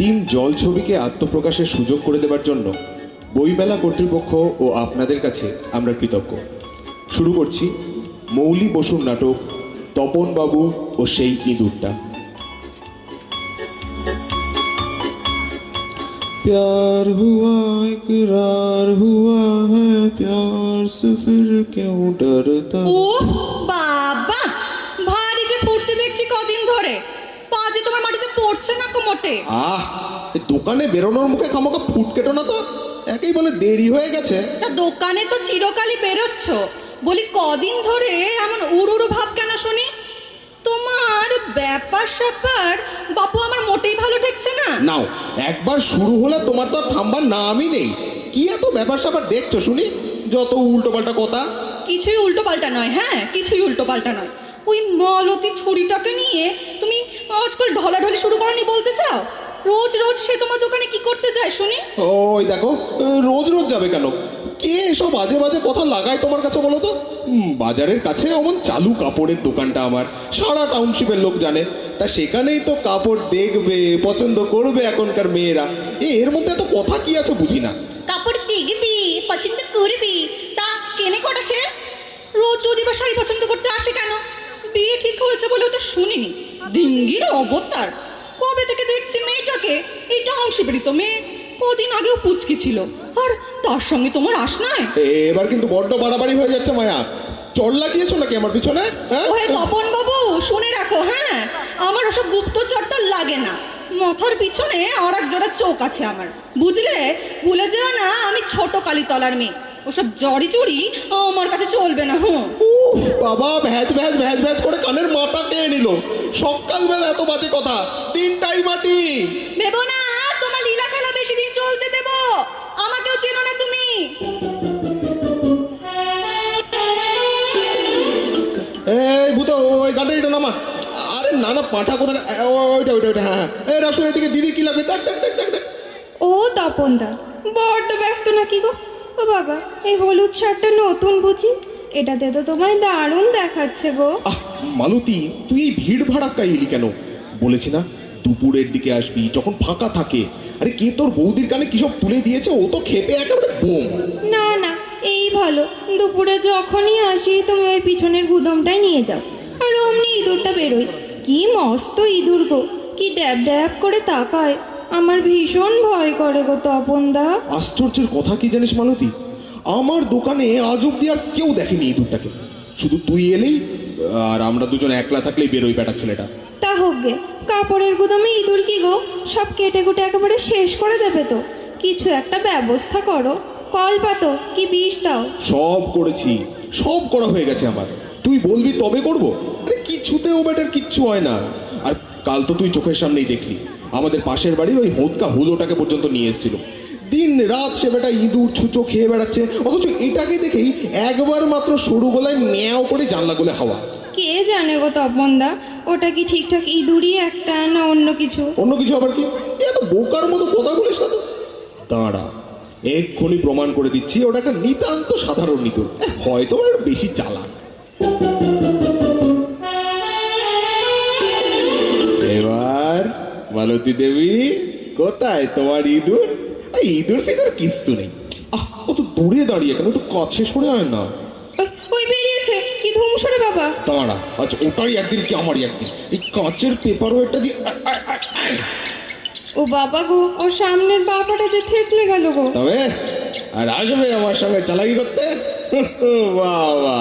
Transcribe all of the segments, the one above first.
Team জল ছবিকে আত্মপ্রকাশের সুযোগ করে দেবার জন্য বইমেলা কর্তৃপক্ষ ও আপনাদের কাছে আমরা কৃতজ্ঞ। শুরু করছি মৌলি বসুর নাটক তপনবাবু ও সেই ইঁদুরটা। प्यार हुआ इकरार हुआ है प्यार से फिर क्यों डरता। ও বাবা, ভারী যে পড়তে দেখছি কদিন ধরে, পা যে তোমার মাটিতে পড়ছে না কোমোটে। দোকানে বেরোনোর মুখে খামোকা ফুট কেটো না তো, একেই বলে দেরি হয়ে গেছে। তা দোকানে তো চিরকালই বেরোচ্ছ, বলি কদিন ধরে এমন উড়ুড়ু ভাব কেন শুনি? তোমার ব্যাপার স্যাপার বাপু আমার মোটেই ভালো ঠেকছে না। নাও, একবার শুরু হলে তোমার তো থামবার নামই নেই। কি এত ব্যাপার স্যাপার দেখছো শুনি? যত উল্টো পাল্টা কথা। কিছুই উল্টো পাল্টা নয়, হ্যাঁ কিছুই উল্টো পাল্টা নয়। ওই মালতী ছুরিটাকে নিয়ে তুমি আজকাল ঢলাঢলি শুরু করনি বলতে চাও? রোজ রোজ সে তোমার দোকানে কি করতে যায় শুনি? ওই দেখো, রোজ রোজ যাবে কেন? কে এসব বাজে বাজে কথা লাগায় তোমার কাছে বলো তো? বাজারের কাছে অমন চালু কাপড়ের দোকানটা আমার, সারা টাউনশিপের লোক জানে। তা সেখানেই তো কাপড় দেখবে, পছন্দ করবে এখনকার মেয়েরা। এর মধ্যে তো কথা কি আছে বুঝি না। কাপড় দেখবি, পছন্দ করবি, তা কেনে কটা সে? রোজ রোজ এবার শাড়ি পছন্দ করতে আসে কেন? বিয়ে ঠিক হয়েছে বলেও তো শুনিনি। ডিঙ্গির অবতার। কবে থেকে দেখছি মেয়েটাকে? এই টাউনশিপেরই তো মেয়ে, কদিন আগেও পুচকি ছিল, আর তার সঙ্গে তোমার আস নয়। এবার কিন্তু বড্ড বাড়াবাড়ি হয়ে যাচ্ছে মায়া। চড় লাগিয়েছো নাকি আমার পিছনে? ওহে তপন বাবু, শুনে রাখো, হ্যাঁ আমার ওসব গুপ্তচরটা লাগে না। মাথার পিছনে আর এক জোড়া চোখ আছে আমার, বুঝলে? ভুলে যেও না আমি ছোট কালীতলার মেয়ে। ওসব জড়ি চড়ি আমার কাছে চলবে না। বাবা, ভ্যাজ ভ্যাজ ভ্যাজ ভ্যাজ করে কানের মাথা টেনে নিল। সকালবেলা এত বাজে কথা, তিনটাই মাটি। ভেবো না তোমার লীলা খেলা বেশি দিন চলতে দেব। আমাকেও চেনো না তুমি। এই ভূত, ওই গাড়িটা নামা। আরে না না, পাঁঠা কোথা? ওইটা ওইটা ওইটা, হ্যাঁ। এই রাসু, এদিকে দিদি কি লাগবে? দেখ দেখ দেখ দেখ দেখ। ও তপনদা, বড্ড ব্যস্ত নাকি গো? ও বাবা, এই হলুদ শার্টটা নতুন বুঝি? এটাতে তো তোমায় দারুণ দেখাচ্ছে গো। মালতী, তুই এই ভিড় ভাড়াক্কা এলি কেন? বলেছি না দুপুরের দিকে আসবি, যখন ফাঁকা থাকে। আরে কে তোর বৌদির কানে কিসব তুলে দিয়েছে? ও তো খেপে একেবারে বোম। না না, এই ভালো, দুপুরে যখনই আসি তুমি ওই পিছনের গুদমটাই নিয়ে যাও, আর অমনি ইঁদুরটা বেরোয়। কি মস্ত ইঁদুর গো, কি ড্যাব ড্যাব করে তাকায়। আমার ভীষণ ভয় করে গো তপনদা। আশ্চর্যের কথা কি জানিস মালতী, আমার দোকানে আজ অব্দি আর কেউ দেখেনি ইঁদুরটাকে। শুধু তুই এলেই, আর আমরা দুজন একলা থাকলেই বেরোই বেটার ছেলেটা। তা হোক গে, কাপড়ের গুদামে ইঁদুর কি গো, সব কেটে কুটে একেবারে শেষ করে দেবে তো? কিছু একটা ব্যবস্থা করো, কল পাতো কি বিষ দাও। সব করেছি, সব করা হয়ে গেছে আমার। তুই বলবি তবে করবো? আরে কিছুতেও বেটার কিচ্ছু হয় না। আর কাল তো তুই চোখের সামনেই দেখলি, আমাদের পাশের বাড়ির ওই হোদকা হুলোটাকে পর্যন্ত নিয়ে এসেছিল। দিন রাত সে বেটা ইঁদুর ছুঁচো খেয়ে বেড়াচ্ছে, অথচ এটাকে দেখেই একবার মাত্র সরু গলায় ম্যাও করে জানলা গুলে হাওয়া। কে জানে গো তপনদা, ওটা কি ঠিকঠাক ইঁদুরই একটা না অন্য কিছু? অন্য কিছু আবার কি? এত বোকার মতো কথা বলিস না তো। দাঁড়া, এক্ষুনি প্রমাণ করে দিচ্ছি ওটা একটা নিতান্ত সাধারণ ইঁদুর, হয়তো আর বেশি চালাক। এবার মালতী দেবী, কোথায় তোমার ইঁদুর? ইঁদুর ফিদুর কিচ্ছু নেই। ও তো দূরে দাঁড়িয়ে কেন, একটু কাছে সরে আয় না। ওই বেরিয়েছে, কি ধুমসরে বাবা। দাঁড়া, আচ্ছা ওটারই একদিন কি আমারই একদিন। এই কাঁচের পেপার ওয়েটটা দিয়ে ও বাবা গো, ওর সামনের বাবাটা যে থেতলে গেল গো। তবে আর আসবে আমার সঙ্গে চালাকি করতে? বাবা,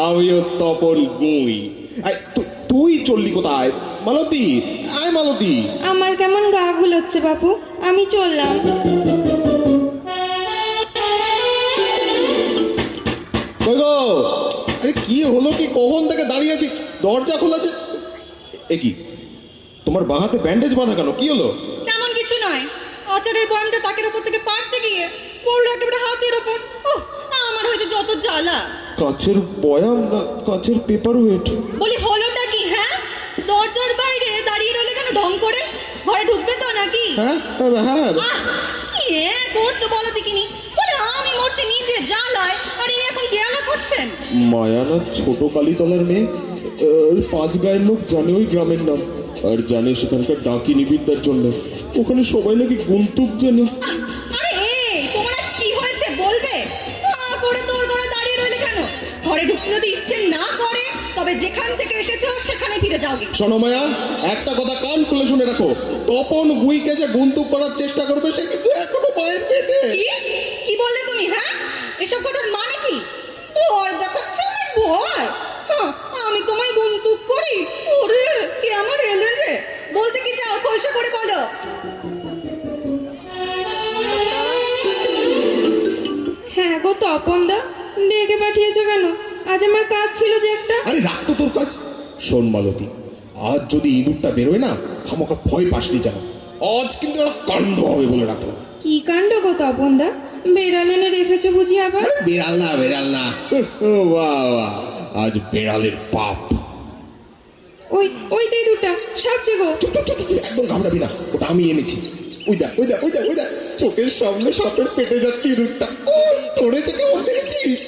আমিও তপন গুই। তুই চললি কোথায় মালতী? আয় মালতী। আমার কেমন গা গুলোচ্ছে বাপু, আমি চললাম। কই গো? আরে কি হলো কি? কখন থেকে দাঁড়িয়ে আছি, দরজা খোলা যে। এ কি, তোমার বাঁ হাতে ব্যান্ডেজ বাঁধা কেন? কি হলো? তেমন কিছু নয়, আচারের বয়ামটা তাকের উপর থেকে পাড়তে গিয়ে পড়লো একেবারে হাতের ওপর। আমার হয়েছে যত জ্বালা। কাচের বয়াম না কাচের পেপার ওয়েট? বলি হলোটা কি? হ্যাঁ, দরজার বাইরে দাঁড়িয়ে রইলে কেন ঢং করে? ঘরে ঢুকবে তো নাকি? হ্যাঁ হ্যাঁ। কি করছো বলো দেখিনি? বলে আমি মরছি নিজে জ্বালায়, আর ইনি এখন গেলা করছেন। মায়ানা ছোট কালীতলার মেয়ে, ওই 5 গায়ের লোক জানে ওই গ্রামের নাম। আর জানে সেখানকার ডাকিনী বিদ্যার জন্য ওখানে সবাই নাকি গুন্তুক জানে। আরে এই তোমার আজ কি হয়েছে বলবে? করে তোর করে দাঁড়িয়ে রইলে কেন? ঘরে ঢুকতে যদি ইচ্ছে না করে তবে যেখান থেকে এসেছো সেখানে ফিরে যাওগে। শোনো মায়া, একটা কথা কান খুলে শুনে রাখো, তপন বুইকে যে গুন্তুক করার চেষ্টা করবে সে কিন্তু এখনো মায়ের পেটে। কি বললে তুমি? হ্যাঁ, এসব কথার মানে কি? ভয় দেখাচ্ছ আমার ভয়? হ্যাঁ, আমি তোমায় গুন্তুক করি? ওরে কে আমার এলেন রে? বলতে কি চাও খোলসা করে বলো। হ্যাঁ গো তপনদা, ডেকে পাঠিয়েছো কেন? আজ আমার কাজ ছিল যে একটা। আরে রাখ তো তোর কাজ। শোন মালতী, আজ যদি ইঁদুরটা বেরোয় না, খামোকা ভয় পাসনি জানো। আজ কিন্তু একটা কাণ্ড হবে বলে রাখলাম। কি কাণ্ড গো তপনদা? বেড়াল এনে রেখেছো বুঝি আবার? আরে বেড়াল না, বেড়াল না, বাহ বাহ, আজ বেড়ালের পাপ। ওই ওই তো দুটা সাপ যে গো। চুপ চুপ চুপ চুপ, একদম ঘাবড়াবি না, ওটা আমি এনেছি। ওই দেখ ওই দেখ ওই দেখ ওই দেখ, চোখের সামনে সাপের পেটে যাচ্ছে ইঁদুরটা। ও ধরেছে কেমন দেখেছিস?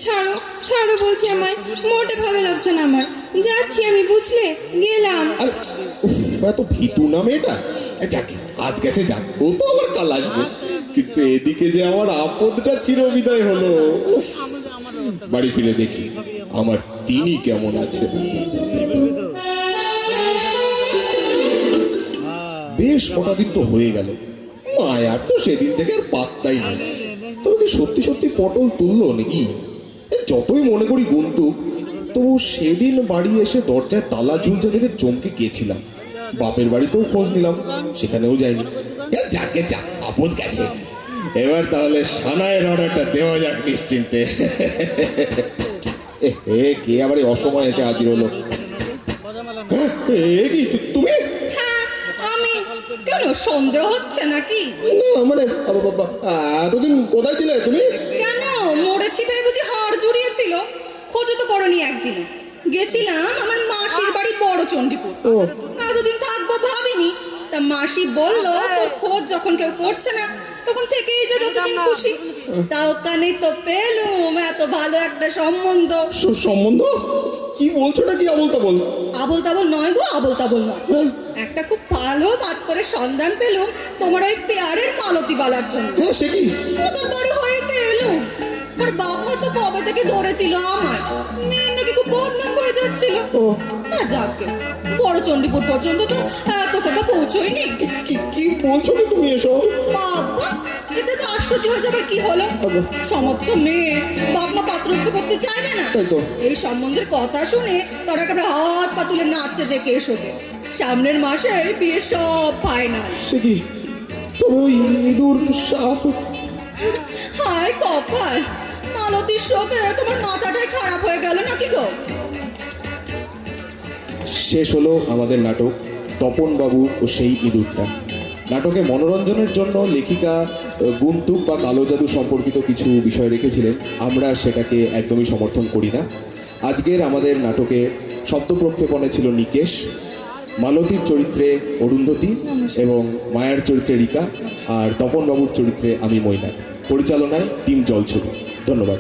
ছাড়ো ছাড়ো বলছি, আমায় মোটে ভালো লাগছে না আমার। যাচ্ছি আমি, বুঝলে, গেলাম। আরে উফ, এত ভীতু না মেয়েটা। যাকে আজ গেছে যাক, ও তো আবার কাল আসবে। কিন্তু এদিকে যে আমার আপদটা চিরবিদায় হলো। উফ, বাড়ি ফিরে দেখি আমার তিনি কেমন আছে। বেশ কটা দিন তো হয়ে গেল, মায়ার তো সেদিন থেকে আর পাত্তাই নেই। তবে কি সত্যি সত্যি পটল তুললো নাকি? যতই মনে করি গুন্তুক, তবু সেদিন বাড়ি এসে দরজায় তালা ঝুলছে দেখে চমকে গিয়েছিলাম। বাপের বাড়িতেও খোঁজ নিলাম, সেখানেও যায়নি। যাকে যাক, আপদ গেছে। এবার তাহলে সানায়ের অর্ডারটা দেওয়া যাক নিশ্চিন্তে। কে আবার এই অসময় এসে হাজির হলো? এ কি তুমি? হ্যাঁ আমি। কেন সন্দেহ হচ্ছে নাকি? না মানে এতদিন কোথায় ছিলে তুমি? কেন মরেছি ভেবে বুঝি হাড় জুড়িয়েছিল? খোঁজও তো করনি একদিন। গেছিলাম আমার মাসির বাড়ি বড় চণ্ডীপুর। ও এতদিন থাকবো ভাবিনি, তা মাসি বললো তোর খোঁজ যখন কেউ করছে না তখন থেকেই যে যতদিন খুশি। তা ওখানে তো পেলুম এত ভালো একটা সম্বন্ধ। সম্বন্ধ? কি বলছো না, কি আবল তাবল? আবল তাবল নয় গো, আবল তাবল নয়। একটা খুব ভালো পাত্রের সন্ধান পেলুম তোমার ওই পেয়ারের মালতী বালার জন্য। হ্যাঁ সে কি? ওদের বাড়ি হয়েতে এলুম। ওর বাবা তো কবে থেকে ধরেছিল আমায়। মেয়ের নাকি খুব বদনাম হয়ে যাচ্ছিল। ও তা যাকে বড় চণ্ডীপুর পর্যন্ত তো এত কথা পৌঁছয়নি। কি বলছো না তুমি এসব? বাবা, এতে তো আশ্চর্য হয়ে যাবার কি হলো? সমস্ত মেয়ে বাপ মা পাত্রস্থ করতে চাইবে না। তাই তো। এই সম্বন্ধের কথা শুনে তারা একেবারে হাত পা তুলে নাচছে দেখে এসো। সামনের মাসে বিয়ে সব ফাইনাল। সে কি? তবে ওই ইঁদুর সাপ? হায় কপাল, মালতীর শোকে তোমার মাথাটাই খারাপ হয়ে গেল নাকি গো? শেষ হলো আমাদের নাটক তপন বাবু ও সেই ইঁদুরটা। নাটকে মনোরঞ্জনের জন্য লেখিকা গুন্তুক বা কালো জাদু সম্পর্কিত কিছু বিষয় রেখেছিলেন, আমরা সেটাকে একদমই সমর্থন করি না। আজকের আমাদের নাটকে শব্দ প্রক্ষেপণে ছিল নিকেশ, মালতীর চরিত্রে অরুন্ধতী এবং মায়ার চরিত্রে রিকা, আর তপন বাবুর চরিত্রে আমি মৈনাক। পরিচালনায় টিম জলছবি। ধন্যবাদ।